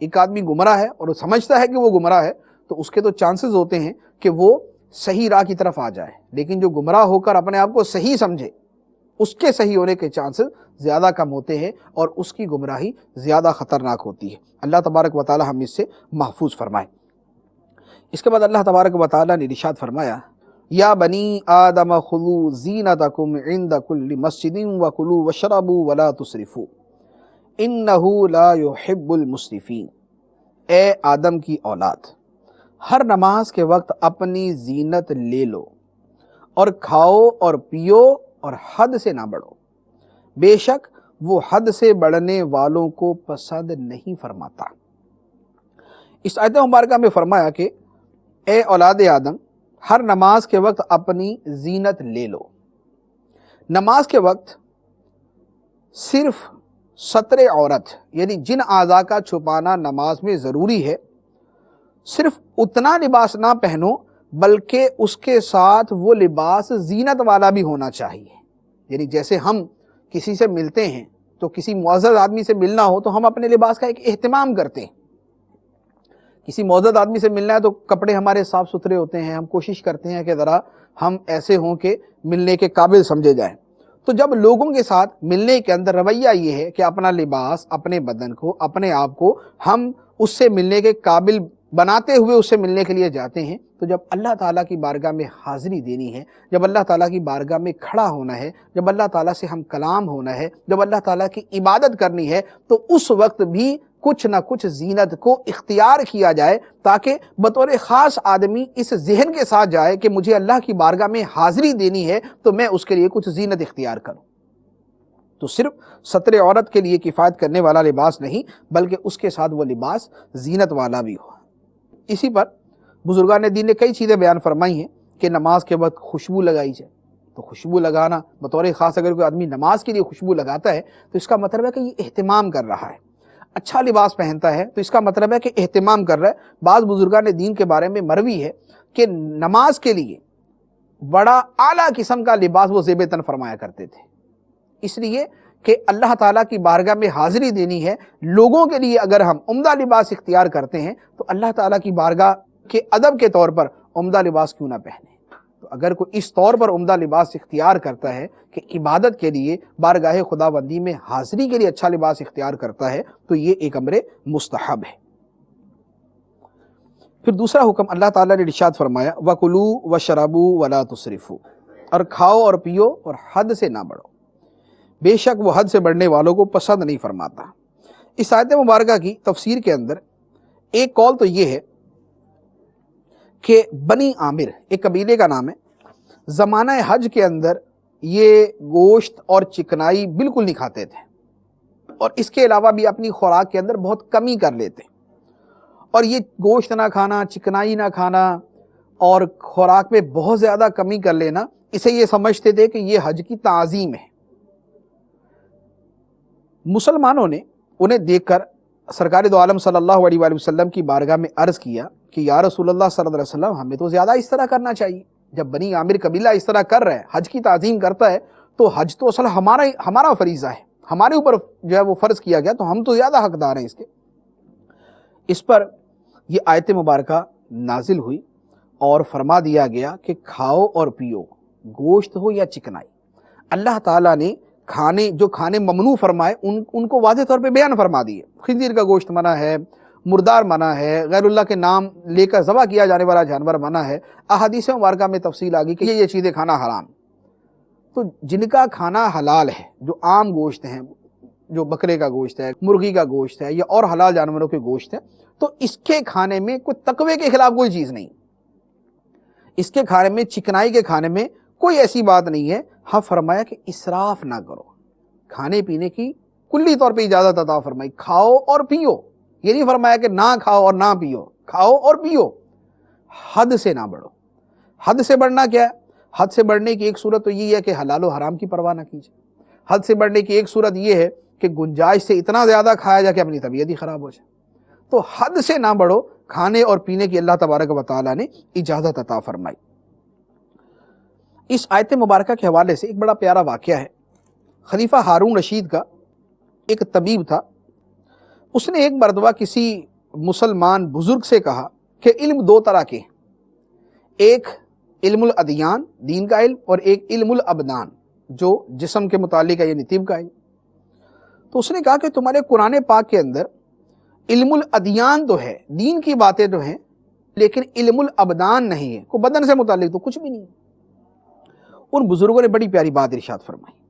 ایک آدمی گمراہ ہے اور وہ سمجھتا ہے کہ وہ گمراہ ہے تو اس کے تو چانسز ہوتے ہیں کہ وہ صحیح راہ کی طرف آ جائے، لیکن جو گمراہ ہو کر اپنے آپ کو صحیح سمجھے اس کے صحیح ہونے کے چانسز زیادہ کم ہوتے ہیں اور اس کی گمراہی زیادہ خطرناک ہوتی ہے۔ اللہ تبارک و تعالی ہم اس سے محفوظ فرمائے۔ اس کے بعد اللہ تبارک و تعالی نے ارشاد فرمایا یا بنی آدم خذوا زینتکم عند کل مسجد وکلوا واشربوا ولا تسرفوا انہ لا یحب المسرفین۔ اے آدم کی اولاد، ہر نماز کے وقت اپنی زینت لے لو اور کھاؤ اور پیو اور حد سے نہ بڑھو، بے شک وہ حد سے بڑھنے والوں کو پسند نہیں فرماتا۔ اس آیت مبارکہ میں فرمایا کہ اے اولاد آدم، ہر نماز کے وقت اپنی زینت لے لو۔ نماز کے وقت صرف ستر عورت یعنی جن اعضاء کا چھپانا نماز میں ضروری ہے، صرف اتنا لباس نہ پہنو بلکہ اس کے ساتھ وہ لباس زینت والا بھی ہونا چاہیے۔ یعنی جیسے ہم کسی سے ملتے ہیں تو کسی معزز آدمی سے ملنا ہو تو ہم اپنے لباس کا ایک اہتمام کرتے ہیں، کسی معزز آدمی سے ملنا ہے تو کپڑے ہمارے صاف ستھرے ہوتے ہیں، ہم کوشش کرتے ہیں کہ ذرا ہم ایسے ہوں کہ ملنے کے قابل سمجھے جائیں۔ تو جب لوگوں کے ساتھ ملنے کے اندر رویہ یہ ہے کہ اپنا لباس، اپنے بدن کو، اپنے آپ کو ہم اس سے ملنے کے قابل بناتے ہوئے اس سے ملنے کے لیے جاتے ہیں، تو جب اللہ تعالیٰ کی بارگاہ میں حاضری دینی ہے، جب اللہ تعالیٰ کی بارگاہ میں کھڑا ہونا ہے، جب اللہ تعالیٰ سے ہم کلام ہونا ہے، جب اللہ تعالیٰ کی عبادت کرنی ہے، تو اس وقت بھی کچھ نہ کچھ زینت کو اختیار کیا جائے، تاکہ بطور خاص آدمی اس ذہن کے ساتھ جائے کہ مجھے اللہ کی بارگاہ میں حاضری دینی ہے تو میں اس کے لیے کچھ زینت اختیار کروں۔ تو صرف ستر عورت کے لیے کفایت کرنے والا لباس نہیں، بلکہ اس کے ساتھ وہ لباس زینت والا بھی ہو۔ اسی پر بزرگان دین نے کئی چیزیں بیان فرمائی ہیں کہ نماز کے وقت خوشبو لگائی جائے۔ تو خوشبو لگانا بطور خاص اگر کوئی آدمی نماز کے لیے خوشبو لگاتا ہے تو اس کا مطلب ہے کہ یہ اہتمام کر رہا ہے۔ اچھا لباس پہنتا ہے تو اس کا مطلب ہے کہ اہتمام کر رہا ہے۔ بعض بزرگان دین کے بارے میں مروی ہے کہ نماز کے لیے بڑا اعلیٰ قسم کا لباس وہ زیب تن فرمایا کرتے تھے، اس لیے کہ اللہ تعالیٰ کی بارگاہ میں حاضری دینی ہے۔ لوگوں کے لیے اگر ہم عمدہ لباس اختیار کرتے ہیں تو اللہ تعالیٰ کی بارگاہ کے ادب کے طور پر عمدہ لباس کیوں نہ پہنے۔ تو اگر کوئی اس طور پر عمدہ لباس اختیار کرتا ہے کہ عبادت کے لیے بارگاہ خداوندی میں حاضری کے لیے اچھا لباس اختیار کرتا ہے تو یہ ایک امر مستحب ہے۔ پھر دوسرا حکم اللہ تعالیٰ نے ارشاد فرمایا وَكُلُوا وَاشْرَبُوا وَلَا تُسْرِفُوا، اور کھاؤ اور پیو اور حد سے نہ بڑھو، بے شک وہ حد سے بڑھنے والوں کو پسند نہیں فرماتا۔ اس آیت مبارکہ کی تفسیر کے اندر ایک قول تو یہ ہے کہ بنی عامر ایک قبیلے کا نام ہے، زمانہ حج کے اندر یہ گوشت اور چکنائی بالکل نہیں کھاتے تھے، اور اس کے علاوہ بھی اپنی خوراک کے اندر بہت کمی کر لیتے، اور یہ گوشت نہ کھانا، چکنائی نہ کھانا اور خوراک میں بہت زیادہ کمی کر لینا، اسے یہ سمجھتے تھے کہ یہ حج کی تعظیم ہے۔ مسلمانوں نے انہیں دیکھ کر سرکار دو عالم صلی اللہ علیہ وآلہ وسلم کی بارگاہ میں عرض کیا کہ یا رسول اللہ صلی اللہ علیہ وسلم، ہمیں تو زیادہ اس طرح کرنا چاہیے۔ جب بنی عامر قبیلہ اس طرح کر رہا ہے، حج کی تعظیم کرتا ہے، تو حج تو اصل ہمارا فریضہ ہے، ہمارے اوپر جو ہے وہ فرض کیا گیا، تو ہم تو زیادہ حقدار ہیں اس کے۔ اس پر یہ آیت مبارکہ نازل ہوئی اور فرما دیا گیا کہ کھاؤ اور پیو، گوشت ہو یا چکنائی۔ اللہ تعالیٰ نے جو کھانے ممنوع فرمائے ان کو واضح طور پہ بیان فرما دیے۔ خنزیر کا گوشت منع ہے، مردار منع ہے، غیر اللہ کے نام لے کر ذبح کیا جانے والا جانور منع ہے۔ احادیث مبارکہ میں تفصیل آ گئی کہ یہ چیزیں کھانا حرام۔ تو جن کا کھانا حلال ہے، جو عام گوشت ہیں، جو بکرے کا گوشت ہے، مرغی کا گوشت ہے یا اور حلال جانوروں کے گوشت ہے، تو اس کے کھانے میں کوئی تقوی کے خلاف کوئی چیز نہیں، اس کے کھانے میں، چکنائی کے کھانے میں کوئی ایسی بات نہیں ہے۔ ہاں فرمایا کہ اسراف نہ کرو، کھانے پینے کی کلی طور پہ اجازت عطا فرمائی، کھاؤ اور پیو۔ یہ نہیں فرمایا کہ نہ کھاؤ اور نہ پیو، کھاؤ اور پیو، حد سے نہ بڑھو۔ حد سے بڑھنا کیا ہے؟ حد سے بڑھنے کی ایک صورت تو یہ ہے کہ حلال و حرام کی پرواہ نہ کیجیے۔ حد سے بڑھنے کی ایک صورت یہ ہے کہ گنجائش سے اتنا زیادہ کھایا جا کہ اپنی طبیعت ہی خراب ہو جائے۔ تو حد سے نہ بڑھو، کھانے اور پینے کی اللہ تبارک و تعالیٰ نے اجازت عطا فرمائی۔ اس آیت مبارکہ کے حوالے سے ایک بڑا پیارا واقعہ ہے۔ خلیفہ ہارون رشید کا ایک طبیب تھا، اس نے ایک مرتبہ کسی مسلمان بزرگ سے کہا کہ علم دو طرح کے ہیں، ایک علم الادیان، دین کا علم، اور ایک علم الابدان، جو جسم کے متعلق ہے، یعنی طب کا علم۔ تو اس نے کہا کہ تمہارے قرآن پاک کے اندر علم الادیان تو ہے، دین کی باتیں تو ہیں، لیکن علم الابدان نہیں ہے، کوئی بدن سے متعلق تو کچھ بھی نہیں ہے۔ ان بزرگوں نے بڑی پیاری بات ارشاد فرمائی۔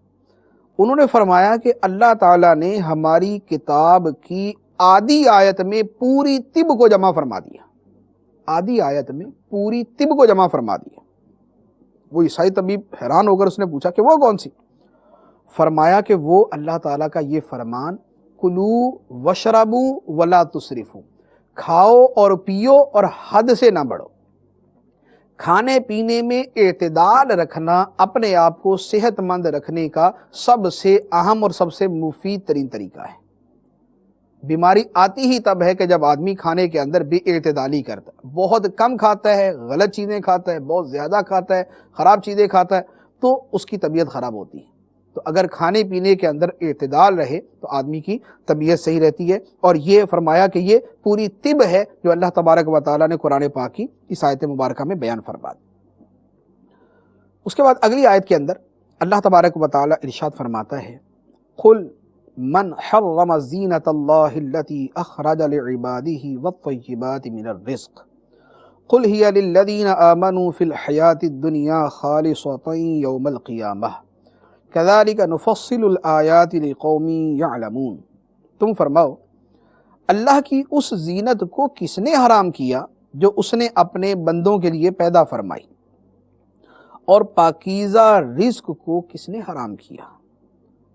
انہوں نے فرمایا کہ اللہ تعالیٰ نے ہماری کتاب کی آدھی آیت میں پوری طب کو جمع فرما دیا، آدھی آیت میں پوری طب کو جمع فرما دیا۔ وہ عیسائی طبیب حیران ہو کر اس نے پوچھا کہ وہ کون سی؟ فرمایا کہ وہ اللہ تعالیٰ کا یہ فرمان کلو وشربو ولا تسرفو، کھاؤ اور پیو اور حد سے نہ بڑھو۔ کھانے پینے میں اعتدال رکھنا اپنے آپ کو صحت مند رکھنے کا سب سے اہم اور سب سے مفید ترین طریقہ ہے۔ بیماری آتی ہی تب ہے کہ جب آدمی کھانے کے اندر بے اعتدالی کرتا ہے، بہت کم کھاتا ہے، غلط چیزیں کھاتا ہے، بہت زیادہ کھاتا ہے، خراب چیزیں کھاتا ہے، تو اس کی طبیعت خراب ہوتی ہے۔ تو اگر کھانے پینے کے اندر اعتدال رہے تو آدمی کی طبیعت صحیح رہتی ہے، اور یہ فرمایا کہ یہ پوری طب ہے جو اللہ تبارک و تعالیٰ نے قرآن پاک کی اس آیت مبارکہ میں بیان فرما دی۔ اس کے بعد اگلی آیت کے اندر اللہ تبارک و تعالیٰ ارشاد فرماتا ہے قل من حرم زینۃ اللہ التی اخرج لعبادہ والطیبات من الرزق قل ہی للذین آمنوا فی الحیاۃ الدنیا خالصۃ یوم القیامہ کذالک نفصل الآیات لقوم یعلمون۔ تم فرماؤ اللہ کی اس زینت کو کس نے حرام کیا جو اس نے اپنے بندوں کے لیے پیدا فرمائی، اور پاکیزہ رزق کو کس نے حرام کیا؟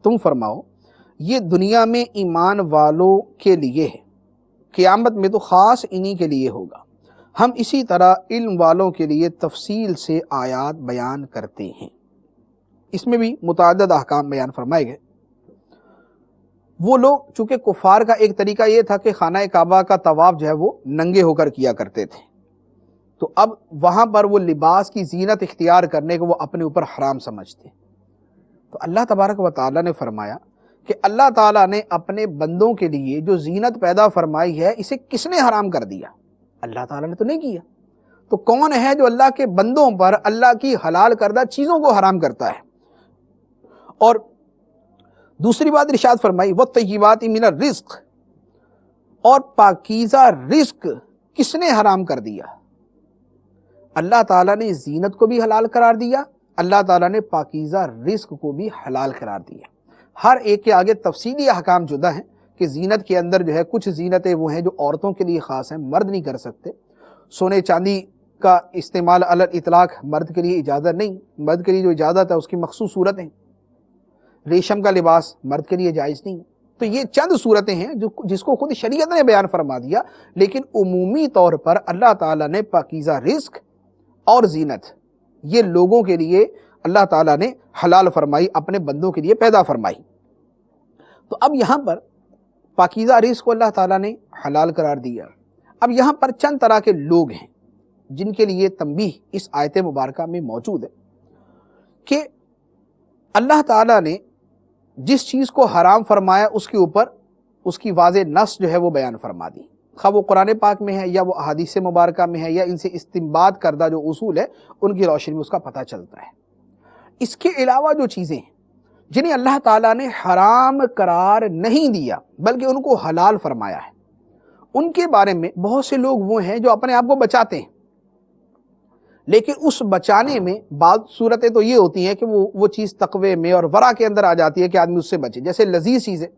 تم فرماؤ یہ دنیا میں ایمان والوں کے لیے ہے، قیامت میں تو خاص انہی کے لیے ہوگا۔ ہم اسی طرح علم والوں کے لیے تفصیل سے آیات بیان کرتے ہیں۔ اس میں بھی متعدد احکام بیان فرمائے گئے۔ وہ لوگ چونکہ کفار کا ایک طریقہ یہ تھا کہ خانہ کعبہ کا طواف جو ہے وہ ننگے ہو کر کیا کرتے تھے، تو اب وہاں پر وہ لباس کی زینت اختیار کرنے کو وہ اپنے اوپر حرام سمجھتے۔ تو اللہ تبارک و تعالیٰ نے فرمایا کہ اللہ تعالیٰ نے اپنے بندوں کے لیے جو زینت پیدا فرمائی ہے اسے کس نے حرام کر دیا؟ اللہ تعالیٰ نے تو نہیں کیا۔ تو کون ہے جو اللہ کے بندوں پر اللہ کی حلال کردہ چیزوں کو حرام کرتا ہے؟ اور دوسری بات ارشاد فرمائی وَالطَّیِّبَاتِ مِنَ الرِّزْقِ، اور پاکیزہ رزق کس نے حرام کر دیا؟ اللہ تعالیٰ نے زینت کو بھی حلال قرار دیا، اللہ تعالیٰ نے پاکیزہ رزق کو بھی حلال قرار دیا۔ ہر ایک کے آگے تفصیلی احکام جدا ہیں کہ زینت کے اندر جو ہے کچھ زینتیں وہ ہیں جو عورتوں کے لیے خاص ہیں، مرد نہیں کر سکتے۔ سونے چاندی کا استعمال علی الاطلاق مرد کے لیے اجازت نہیں، مرد کے لیے جو اجازت ہے اس کی مخصوص صورتیں۔ ریشم کا لباس مرد کے لیے جائز نہیں۔ تو یہ چند صورتیں ہیں جس کو خود شریعت نے بیان فرما دیا، لیکن عمومی طور پر اللہ تعالیٰ نے پاکیزہ رزق اور زینت یہ لوگوں کے لیے اللہ تعالیٰ نے حلال فرمائی، اپنے بندوں کے لیے پیدا فرمائی۔ تو اب یہاں پر پاکیزہ رزق کو اللہ تعالیٰ نے حلال قرار دیا۔ اب یہاں پر چند طرح کے لوگ ہیں جن کے لیے تنبیہ اس آیت مبارکہ میں موجود ہے کہ اللہ تعالیٰ نے جس چیز کو حرام فرمایا اس کے اوپر اس کی واضح نص جو ہے وہ بیان فرما دی، خواہ وہ قرآن پاک میں ہے یا وہ احادیث مبارکہ میں ہے یا ان سے استنباط کردہ جو اصول ہے ان کی روشنی میں اس کا پتہ چلتا ہے۔ اس کے علاوہ جو چیزیں ہیں جنہیں اللہ تعالیٰ نے حرام قرار نہیں دیا بلکہ ان کو حلال فرمایا ہے، ان کے بارے میں بہت سے لوگ وہ ہیں جو اپنے آپ کو بچاتے ہیں، لیکن اس بچانے میں بعض صورتیں تو یہ ہوتی ہیں کہ وہ چیز تقوی میں اور ورع کے اندر آ جاتی ہے کہ آدمی اس سے بچے۔ جیسے لذیذ چیزیں،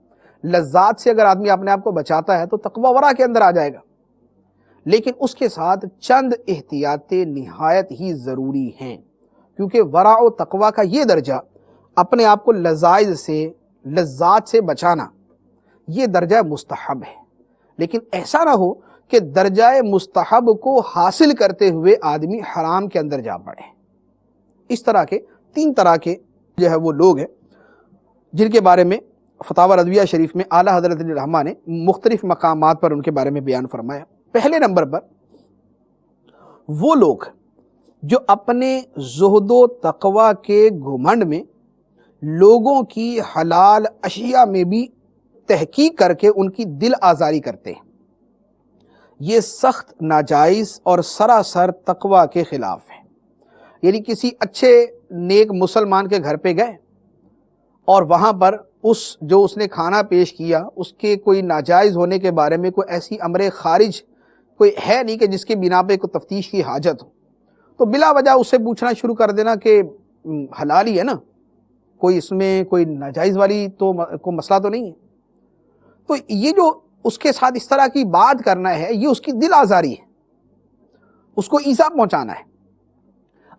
لذات سے اگر آدمی اپنے آپ کو بچاتا ہے تو تقوی ورع کے اندر آ جائے گا، لیکن اس کے ساتھ چند احتیاطیں نہایت ہی ضروری ہیں، کیونکہ ورع و تقوی کا یہ درجہ اپنے آپ کو لذائذ سے، لذات سے بچانا، یہ درجہ مستحب ہے، لیکن ایسا نہ ہو کہ درجہ مستحب کو حاصل کرتے ہوئے آدمی حرام کے اندر جا پڑے۔ اس طرح کے تین طرح کے جو ہے وہ لوگ ہیں جن کے بارے میں فتاوی رضویہ شریف میں اعلیٰ حضرت علی رحمہ نے مختلف مقامات پر ان کے بارے میں بیان فرمایا۔ پہلے نمبر پر وہ لوگ جو اپنے زہد و تقوی کے گھمنڈ میں لوگوں کی حلال اشیاء میں بھی تحقیق کر کے ان کی دل آزاری کرتے ہیں، یہ سخت ناجائز اور سراسر تقوی کے خلاف ہے۔ یعنی کسی اچھے نیک مسلمان کے گھر پہ گئے اور وہاں پر اس نے کھانا پیش کیا اس کے کوئی ناجائز ہونے کے بارے میں کوئی ایسی امر خارج کوئی ہے نہیں کہ جس کے بنا پہ کوئی تفتیش کی حاجت ہو، تو بلا وجہ اس سے پوچھنا شروع کر دینا کہ حلال ہی ہے نا، کوئی اس میں کوئی ناجائز والی تو کوئی مسئلہ تو نہیں ہے، تو یہ جو اس کے ساتھ اس طرح کی بات کرنا ہے یہ اس کی دل آزاری ہے، اس کو ایذا پہنچانا ہے۔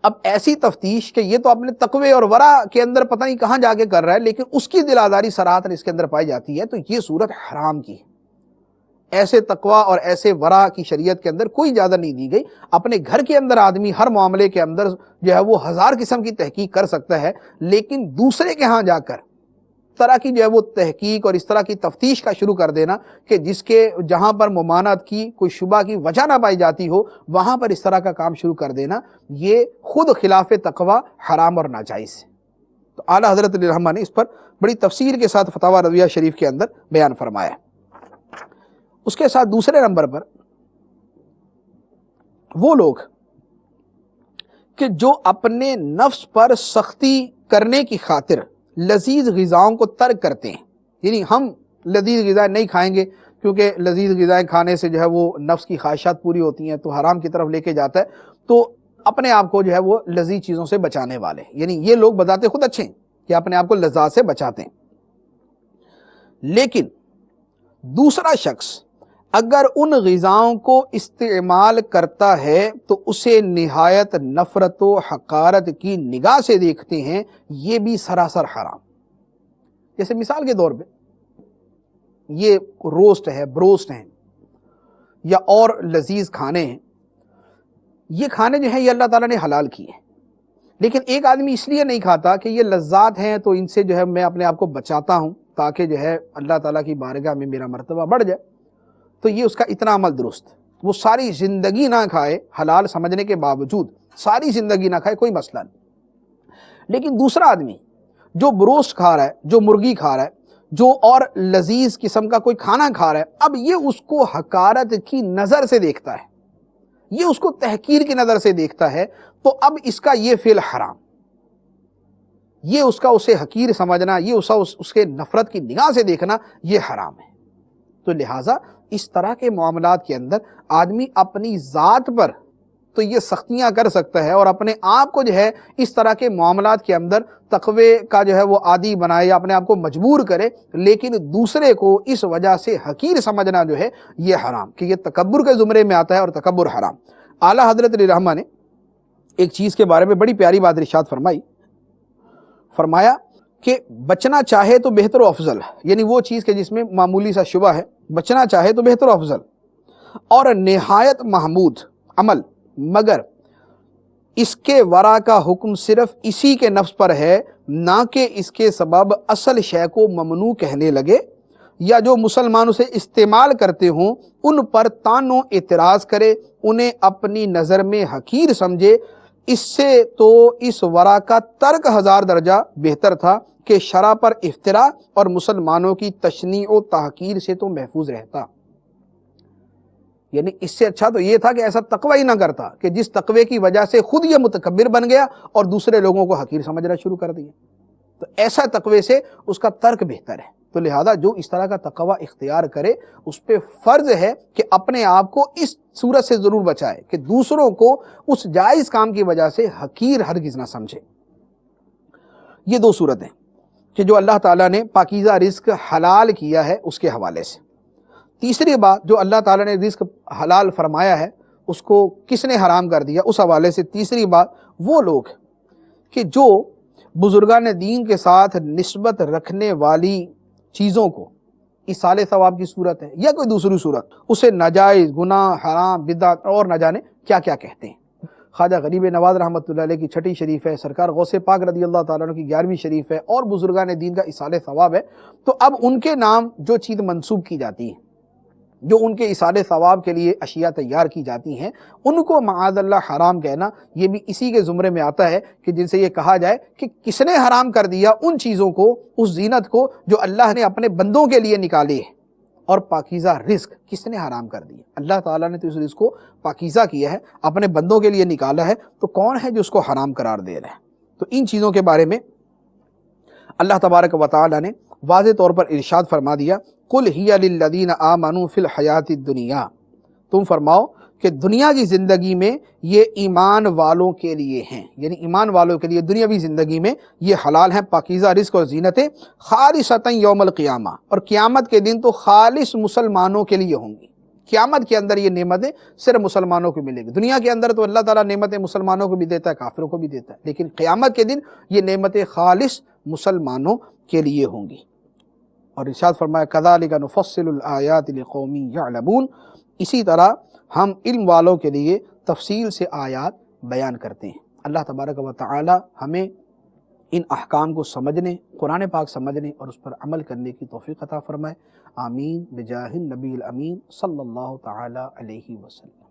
اب ایسی تفتیش کہ یہ تو اپنے تقوی اور ورع کے اندر پتہ نہیں کہاں جا کے کر رہا ہے، لیکن اس کی دل آزاری صراحتاً اس کے اندر پائی جاتی ہے، تو یہ صورت حرام کی ہے۔ ایسے تقوی اور ایسے ورع کی شریعت کے اندر کوئی اجازت نہیں دی گئی۔ اپنے گھر کے اندر آدمی ہر معاملے کے اندر جو ہے وہ ہزار قسم کی تحقیق کر سکتا ہے، لیکن دوسرے کے ہاں جا کر طرح کی جو ہے وہ تحقیق اور اس طرح کی تفتیش کا شروع کر دینا کہ جس کے جہاں پر ممانعت کی کوئی شبہ کی وجہ نہ پائی جاتی ہو وہاں پر اس طرح کا کام شروع کر دینا، یہ خود خلاف تقوی حرام اور ناجائز ہے۔ تو اعلیٰ حضرت علی رحمہ نے اس پر بڑی تفصیل کے ساتھ فتاوی رضویہ شریف کے اندر بیان فرمایا۔ اس کے ساتھ دوسرے نمبر پر وہ لوگ کہ جو اپنے نفس پر سختی کرنے کی خاطر لذیذ غذاؤں کو ترک کرتے ہیں، یعنی ہم لذیذ غذائیں نہیں کھائیں گے کیونکہ لذیذ غذائیں کھانے سے جو ہے وہ نفس کی خواہشات پوری ہوتی ہیں تو حرام کی طرف لے کے جاتا ہے، تو اپنے آپ کو جو ہے وہ لذیذ چیزوں سے بچانے والے، یعنی یہ لوگ بذات خود اچھے ہیں کہ اپنے آپ کو لذات سے بچاتے ہیں۔ لیکن دوسرا شخص اگر ان غذاؤں کو استعمال کرتا ہے تو اسے نہایت نفرت و حقارت کی نگاہ سے دیکھتے ہیں، یہ بھی سراسر حرام۔ جیسے مثال کے طور پہ یہ روسٹ ہے، بروسٹ ہیں یا اور لذیذ کھانے ہیں، یہ کھانے جو ہیں یہ اللہ تعالیٰ نے حلال کیے ہیں، لیکن ایک آدمی اس لیے نہیں کھاتا کہ یہ لذات ہیں تو ان سے جو ہے میں اپنے آپ کو بچاتا ہوں تاکہ جو ہے اللہ تعالیٰ کی بارگاہ میں میرا مرتبہ بڑھ جائے، تو یہ اس کا اتنا عمل درست، وہ ساری زندگی نہ کھائے حلال سمجھنے کے باوجود، ساری زندگی نہ کھائے کوئی مسئلہ نہیں۔ لیکن دوسرا آدمی جو بروسٹ کھا رہا ہے، جو مرغی کھا رہا ہے، جو اور لذیذ قسم کا کوئی کھانا کھا رہا ہے، اب یہ اس کو حقارت کی نظر سے دیکھتا ہے، یہ اس کو تحقیر کی نظر سے دیکھتا ہے، تو اب اس کا یہ فعل حرام، یہ اس کا اسے حقیر سمجھنا، یہ اس کے نفرت کی نگاہ سے دیکھنا، یہ حرام ہے۔ تو لہٰذا اس طرح کے معاملات کے اندر آدمی اپنی ذات پر تو یہ سختیاں کر سکتا ہے اور اپنے آپ کو جو ہے اس طرح کے معاملات کے اندر تقوی کا جو ہے وہ عادی بنائے یا اپنے آپ کو مجبور کرے، لیکن دوسرے کو اس وجہ سے حقیر سمجھنا جو ہے یہ حرام، کہ یہ تکبر کے زمرے میں آتا ہے اور تکبر حرام۔ اعلیٰ حضرت علیہ الرحمہ نے ایک چیز کے بارے میں بڑی پیاری بات ارشاد فرمایا کہ بچنا چاہے تو بہتر و افضل، یعنی وہ چیز کہ جس میں معمولی سا شبہ ہے، بچنا چاہے تو بہتر و افضل اور نہایت محمود عمل، مگر اس کے ورا کا حکم صرف اسی کے نفس پر ہے، نہ کہ اس کے سبب اصل شے کو ممنوع کہنے لگے یا جو مسلمان اسے استعمال کرتے ہوں ان پر تان و اعتراض کرے، انہیں اپنی نظر میں حقیر سمجھے۔ اس سے تو اس ورا کا ترک 1000 درجہ بہتر تھا کہ شرع پر افتراء اور مسلمانوں کی تشنیع و تحقیر سے تو محفوظ رہتا۔ یعنی اس سے اچھا تو یہ تھا کہ ایسا تقوی ہی نہ کرتا کہ جس تقوی کی وجہ سے خود یہ متکبر بن گیا اور دوسرے لوگوں کو حقیر سمجھنا شروع کر دیا، تو ایسا تقوی سے اس کا ترک بہتر ہے۔ تو لہذا جو اس طرح کا تقوی اختیار کرے اس پہ فرض ہے کہ اپنے آپ کو اس صورت سے ضرور بچائے کہ دوسروں کو اس جائز کام کی وجہ سے حقیر ہرگز نہ سمجھے۔ یہ دو صورتیں کہ جو اللہ تعالیٰ نے پاکیزہ رزق حلال کیا ہے اس کے حوالے سے۔ تیسری بات جو اللہ تعالیٰ نے رزق حلال فرمایا ہے اس کو کس نے حرام کر دیا، اس حوالے سے تیسری بات وہ لوگ کہ جو بزرگان دین کے ساتھ نسبت رکھنے والی چیزوں کو ایصال ثواب کی صورت ہے یا کوئی دوسری صورت اسے ناجائز، گناہ، حرام، بدعت اور نہ جانے کیا کیا کہتے ہیں۔ خواجہ غریب نواز رحمۃ اللہ علیہ کی چھٹی شریف ہے، سرکار غوث پاک رضی اللہ تعالیٰ عنہ کی 11ویں شریف ہے اور بزرگان دین کا ایصال ثواب ہے، تو اب ان کے نام جو چیز منسوب کی جاتی ہے، جو ان کے ایصال ثواب کے لیے اشیاء تیار کی جاتی ہیں، ان کو معاذ اللہ حرام کہنا یہ بھی اسی کے زمرے میں آتا ہے کہ جن سے یہ کہا جائے کہ کس نے حرام کر دیا ان چیزوں کو، اس زینت کو جو اللہ نے اپنے بندوں کے لیے نکالی ہے، اور پاکیزہ رزق کس نے حرام کر دیا؟ اللہ تعالیٰ نے تو اس رزق کو پاکیزہ کیا ہے، اپنے بندوں کے لیے نکالا ہے، تو کون ہے جو اس کو حرام قرار دے رہا ہے؟ تو ان چیزوں کے بارے میں اللہ تبارک و تعالیٰ نے واضح طور پر ارشاد فرما دیا، قُلْ هِيَ لِلَّذِينَ آمَنُوا فِي الْحَيَاةِ الدُّنْيَا، تم فرماؤ کہ دنیا کی زندگی میں یہ ایمان والوں کے لیے ہیں، یعنی ایمان والوں کے لیے دنیاوی زندگی میں یہ حلال ہیں پاکیزہ رزق اور زینتیں، خالصۃ یوم القیامہ، اور قیامت کے دن تو خالص مسلمانوں کے لیے ہوں گی۔ قیامت کے اندر یہ نعمتیں صرف مسلمانوں کو ملیں گی۔ دنیا کے اندر تو اللہ تعالیٰ نعمتیں مسلمانوں کو بھی دیتا ہے، کافروں کو بھی دیتا ہے، لیکن قیامت کے دن یہ نعمتیں خالص مسلمانوں کے لیے ہوں گی۔ اور ارشاد فرمایا کذالک نفصل الآیات لقوم یعلمون، اسی طرح ہم علم والوں کے لیے تفصیل سے آیات بیان کرتے ہیں۔ اللہ تبارک و تعالی ہمیں ان احکام کو سمجھنے، قرآن پاک سمجھنے اور اس پر عمل کرنے کی توفیق عطا فرمائے۔ آمین بجاہ النبی الامین صلی اللہ تعالی علیہ وسلم۔